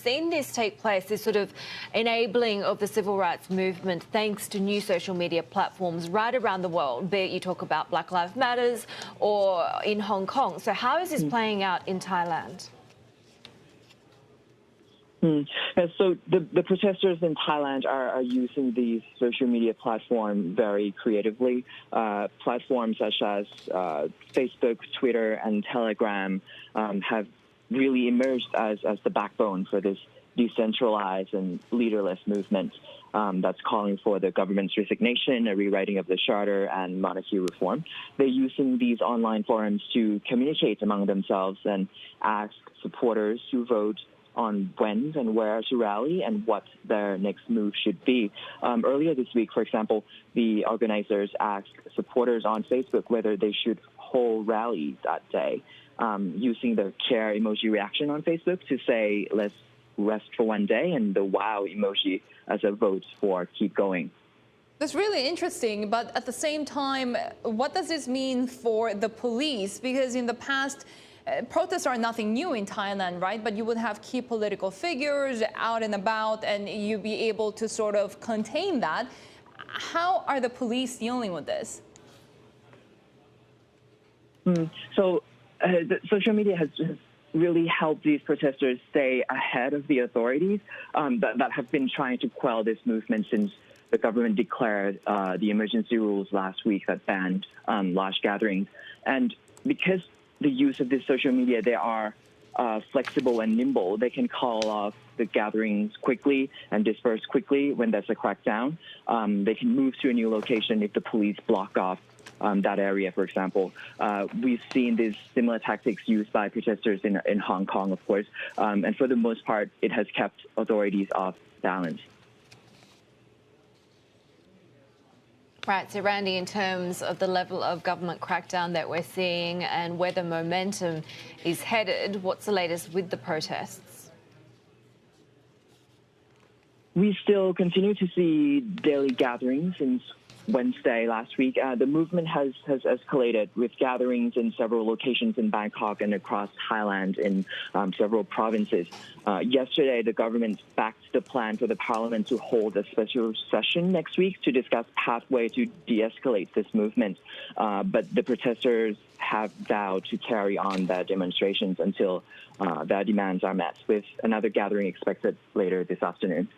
Seen this take place, this sort of enabling of the civil rights movement thanks to new social media platforms right around the world, be it you talk about Black Lives Matters or in Hong Kong. So how is this playing out in Thailand? So the protesters in Thailand are using these social media platforms very creatively. Platforms such as Facebook, Twitter, and Telegram have really emerged as the backbone for this decentralized and leaderless movement that's calling for the government's resignation, a rewriting of the charter, and monarchy reform. They're using these online forums to communicate among themselves and ask supporters to vote on when and where to rally and what their next move should be. Earlier this week, for example, the organizers asked supporters on Facebook whether they should hold rallies that day, using the care emoji reaction on Facebook to say, let's rest for one day, and the wow emoji as a vote for keep going. That's really interesting, but at the same time, what does this mean for the police? Because in the past, protests are nothing new in Thailand, right? But you would have key political figures out and about, and you'd be able to sort of contain that. How are the police dealing with this? So the social media has really helped these protesters stay ahead of the authorities that have been trying to quell this movement since the government declared the emergency rules last week that banned large gatherings. And because the use of this social media, they are flexible and nimble. They can call off the gatherings quickly and disperse quickly when there's a crackdown. They can move to a new location if the police block off that area, for example. We've seen these similar tactics used by protesters in Hong Kong, of course. And for the most part, it has kept authorities off balance. Right, so Randy, in terms of the level of government crackdown that we're seeing and where the momentum is headed, what's the latest with the protests? We still continue to see daily gatherings since Wednesday last week. The movement has escalated with gatherings in several locations in Bangkok and across Thailand in several provinces. Yesterday, the government backed the plan for the parliament to hold a special session next week to discuss pathway to de-escalate this movement. But the protesters have vowed to carry on their demonstrations until their demands are met, with another gathering expected later this afternoon.